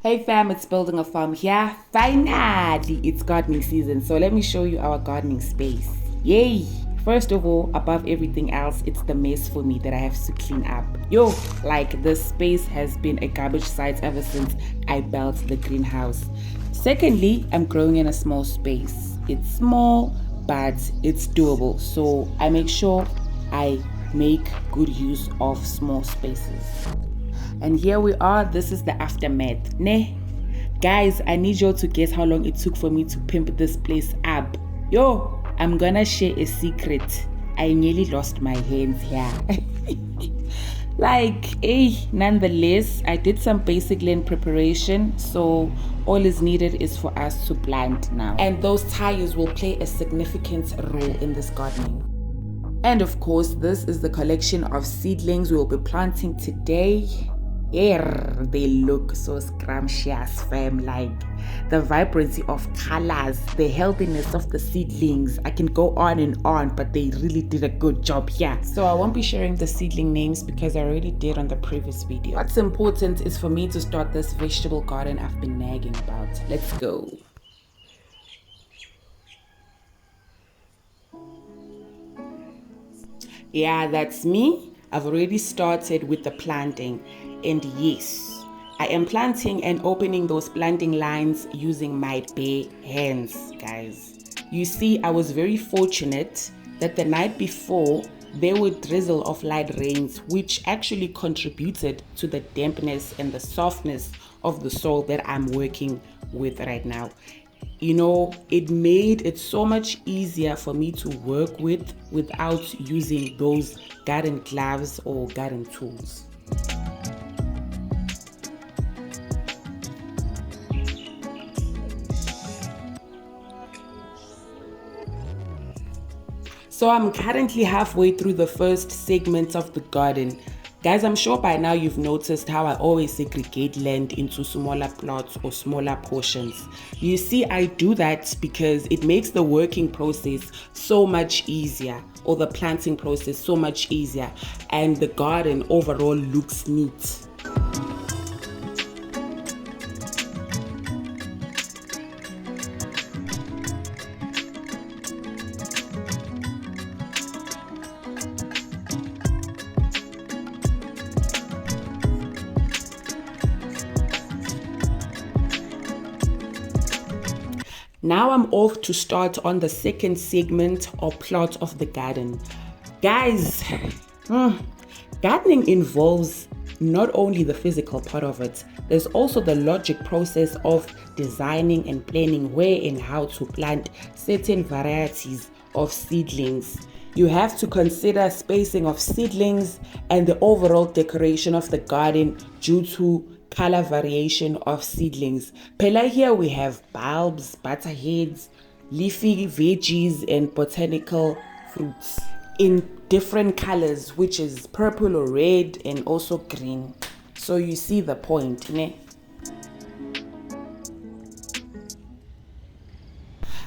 Hey fam, it's Building a Farm here. Finally, it's gardening season. So let me show you our gardening space. Yay! First of all, above everything else, it's the mess for me that I have to clean up. Yo, like this space has been a garbage site ever since I built the greenhouse. Secondly, I'm growing in a small space. It's small, but it's doable. So I make sure I make good use of small spaces. And here we are. This is the aftermath. Ne? Guys, I need you all to guess how long it took for me to pimp this place up. Yo, I'm gonna share a secret. I nearly lost my hands here. Nonetheless, I did some basic land preparation, so all is needed is for us to plant now. And those tires will play a significant role in this gardening. And of course, this is the collection of seedlings we will be planting today. Yeah, they look so scrumptious, fam. Like the vibrancy of colors, the healthiness of the seedlings. I can go on and on, but they really did a good job here. So I won't be sharing the seedling names because I already did on the previous video. What's important is for me to start this vegetable garden I've been nagging about. Let's go. Yeah, that's me. I've already started with the planting. And yes, I am planting and opening those planting lines using my bare hands, guys. You see, I was very fortunate that the night before there were drizzle of light rains, which actually contributed to the dampness and the softness of the soil that I'm working with right now. You know, it made it so much easier for me to work with without using those garden gloves or garden tools. So I'm currently halfway through the first segment of the garden. Guys, I'm sure by now you've noticed how I always segregate land into smaller plots or smaller portions. You see, I do that because it makes the working process so much easier, or the planting process so much easier, and the garden overall looks neat. Now I'm off to start on the second segment or plot of the garden. Guys, gardening involves not only the physical part of it, there's also the logic process of designing and planning where and how to plant certain varieties of seedlings. You have to consider spacing of seedlings and the overall decoration of the garden due to color variation of seedlings. Pela, here we have bulbs, butterheads, leafy veggies, and botanical fruits in different colors, which is purple or red and also green. So you see the point, ne?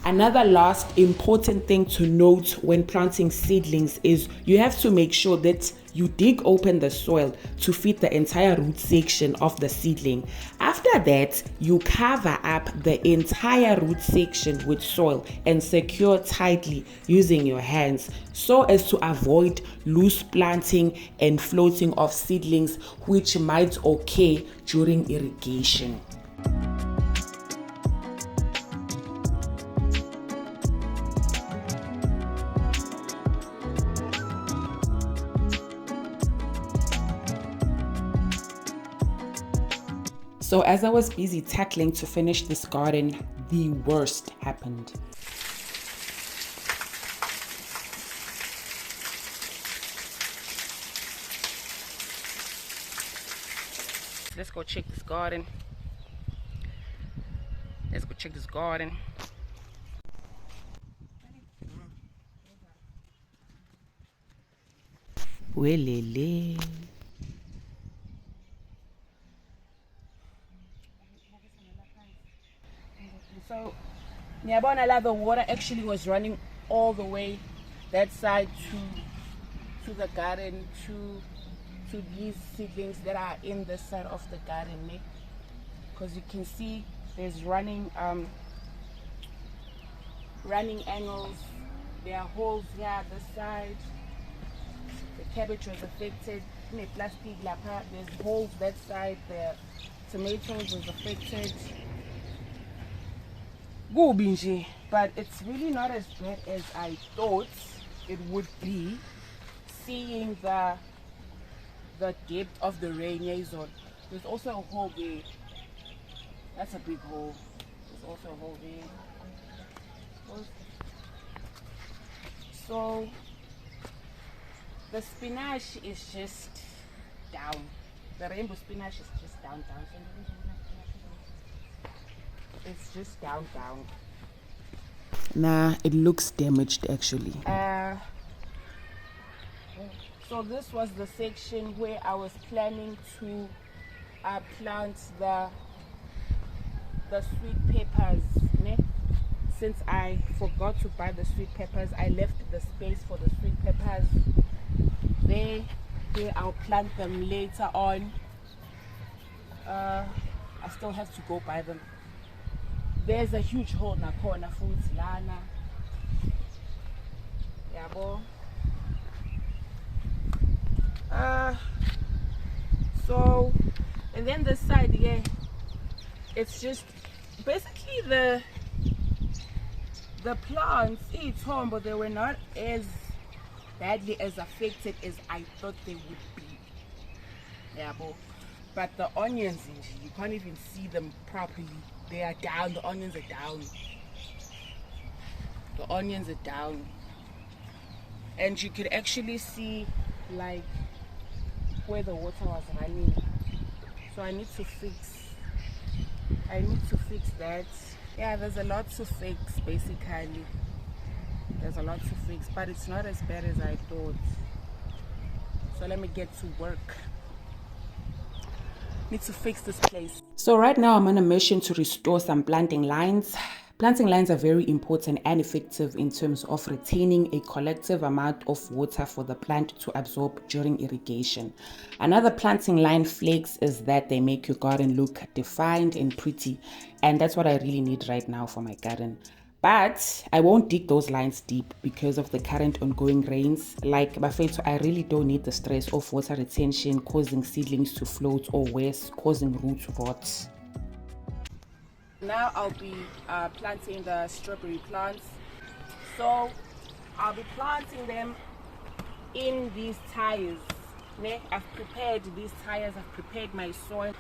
Another last important thing to note when planting seedlings is you have to make sure that you dig open the soil to fit the entire root section of the seedling. After that, you cover up the entire root section with soil and secure tightly using your hands so as to avoid loose planting and floating of seedlings, which might occur during irrigation. So as I was busy tackling to finish this garden, the worst happened. Let's go check this garden. Welele. So, Nyabona, the water actually was running all the way that side to the garden, to these seedlings that are in this side of the garden. because you can see there's running angles. There are holes here this side. The cabbage was affected. There's holes that side. The tomatoes was affected. But it's really not as bad as I thought it would be, seeing the depth of the rain. There's also a hole there. That's a big hole. There's also a hole there. So the spinach is just down. The rainbow spinach is just down. It's just down. Nah, it looks damaged actually. So this was the section where I was planning to plant the sweet peppers. Since I forgot to buy the sweet peppers, I left the space for the sweet peppers there. I'll plant them later on. I still have to go buy them. There's a huge hole nakhona futhi lana. Yabo. So, and then this side, it's just basically the plants, but they were not as badly as affected as I thought they would be. But the onions, you can't even see them properly. They are down. The onions are down. The onions are down. And you could actually see like where the water was running. So I need to fix that. Yeah, there's a lot to fix basically. There's a lot to fix, but it's not as bad as I thought. So let me get to work. Need to fix this place. So right now I'm on a mission to restore some planting lines. Planting lines are very important and effective in terms of retaining a collective amount of water for the plant to absorb during irrigation. Another planting line flex is that they make your garden look defined and pretty, and that's what I really need right now for my garden. But I won't dig those lines deep because of the current ongoing rains. Like Bafeto, I really don't need the stress of water retention causing seedlings to float, or worse, causing root rot. Now I'll be planting the strawberry plants. So I'll be planting them in these tires. I've prepared these tires, I've prepared my soil.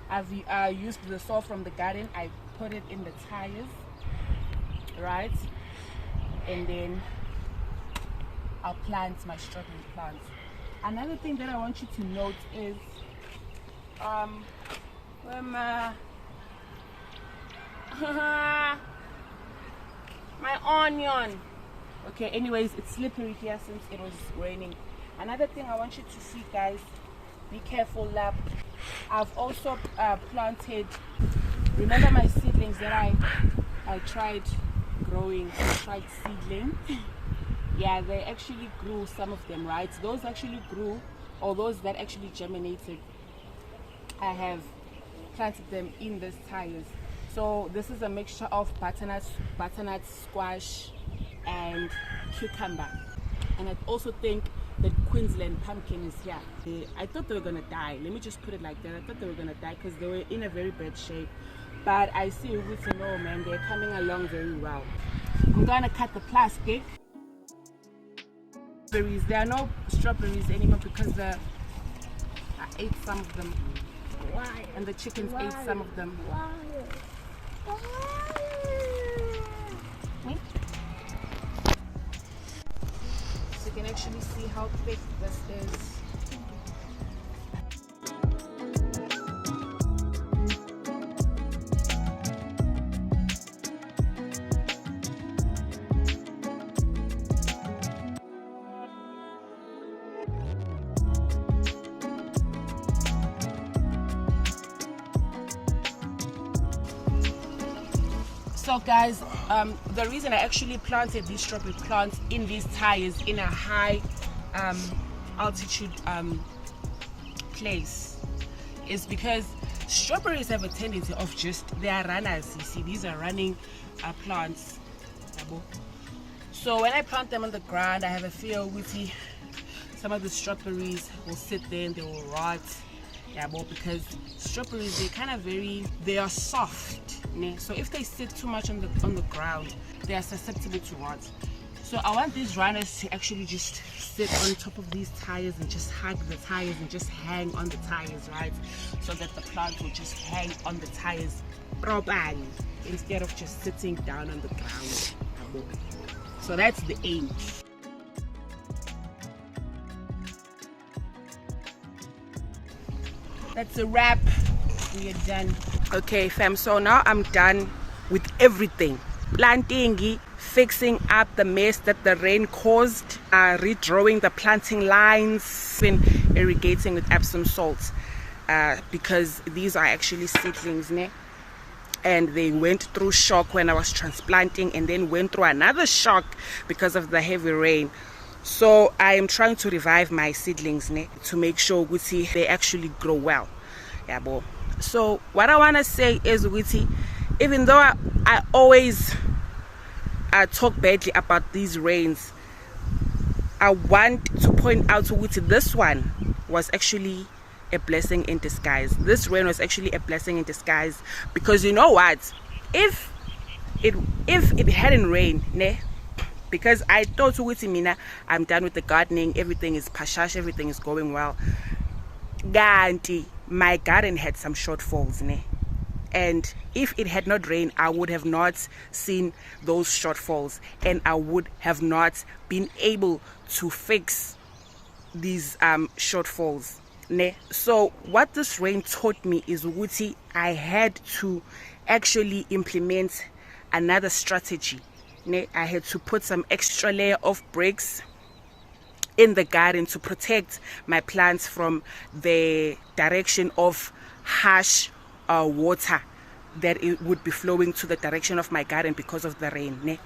I've used the soil from the garden, I put it in the tires, right? And then I'll plant my strawberry plants. Another thing that I want you to note is my onion. Okay, anyways, it's slippery here since it was raining. Another thing I want you to see, guys, be careful, lab. I've also planted, remember my seedlings that I tried growing, seedling. Yeah, they actually grew, some of them, right? Those actually grew, or those that actually germinated, I have planted them in these tires. So this is a mixture of butternut, squash, and cucumber. And I also think that Queensland pumpkin is here. I thought they were gonna die. Let me just put it like that. I thought they were gonna die because they were in a very bad shape. But I see with no, man, they're coming along very well. I'm gonna cut the plastic. There are no strawberries anymore because I ate some of them. Why? And the chickens ate some of them. Why? So you can actually see how thick this is. So guys, the reason I actually planted these strawberry plants in these tires in a high altitude place is because Strawberries have a tendency of they are runners. You see, these are running plants. So when I plant them on the ground, I have a fear with some of the strawberries will sit there and they will rot. Because strawberries, they are soft. So if they sit too much on the ground, they are susceptible to rot. So I want these runners to actually just sit on top of these tires and just hug the tires and just hang on the tires, right? So that the plant will just hang on the tires properly instead of just sitting down on the ground. So that's the aim. That's a wrap. We are done. Okay, fam, so now I'm done with everything. Planting, fixing up the mess that the rain caused, redrawing the planting lines, and irrigating with Epsom salt, because these are actually seedlings, and they went through shock when I was transplanting, and then went through another shock because of the heavy rain. So I am trying to revive my seedlings to make sure they actually grow well. So what I want to say is, even though I always talk badly about these rains, I want to point out this one was actually a blessing in disguise. This rain was actually a blessing in disguise, because you know what, if it hadn't rained, because I thought mina I'm done with the gardening, everything is pashash, everything is going well, ganti my garden had some shortfalls, and if it had not rained, I would have not seen those shortfalls, and I would have not been able to fix these shortfalls. So what this rain taught me is I had to actually implement another strategy. I had to put some extra layer of bricks in the garden to protect my plants from the direction of harsh water that it would be flowing to the direction of my garden because of the rain.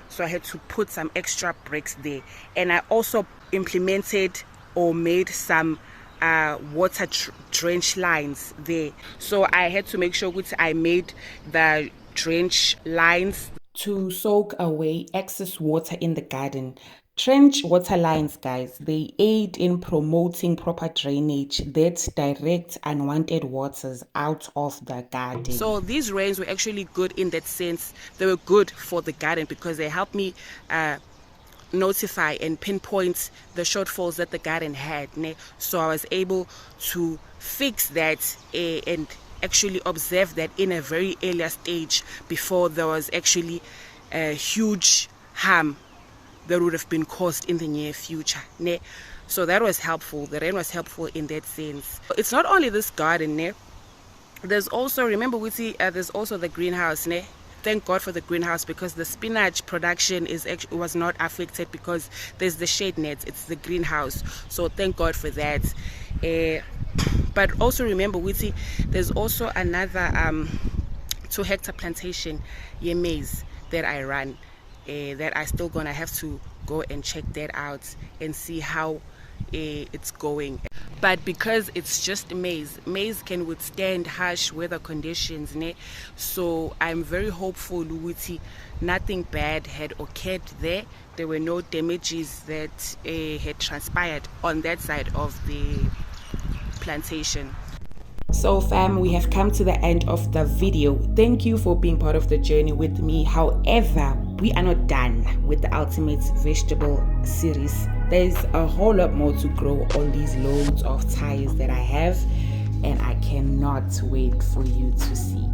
So I had to put some extra bricks there, and I also implemented or made some water drench lines there. So I had to make sure I made the drench lines to soak away excess water in the garden. Trench water lines, guys, they aid in promoting proper drainage that direct unwanted waters out of the garden. So these rains were actually good in that sense. They were good for the garden because they helped me notify and pinpoint the shortfalls that the garden had. So I was able to fix that and actually observe that in a very earlier stage before there was actually a huge harm that would have been caused in the near future. So that was helpful. The rain was helpful in that sense. It's not only this garden. There's also, remember there's also the greenhouse. Thank God for the greenhouse, because the spinach production was not affected because there's the shade nets. It's the greenhouse. So thank God for that. But also remember, there's also another 2-hectare plantation maize that I run. That I still gonna have to go and check that out and see how it's going. But because it's just maize can withstand harsh weather conditions, so I'm very hopeful nothing bad had occurred there. There were no damages that had transpired on that side of the plantation. So fam, we have come to the end of the video. Thank you for being part of the journey with me. However, we are not done with the ultimate vegetable series. There's a whole lot more to grow on these loads of tires that I have, and I cannot wait for you to see.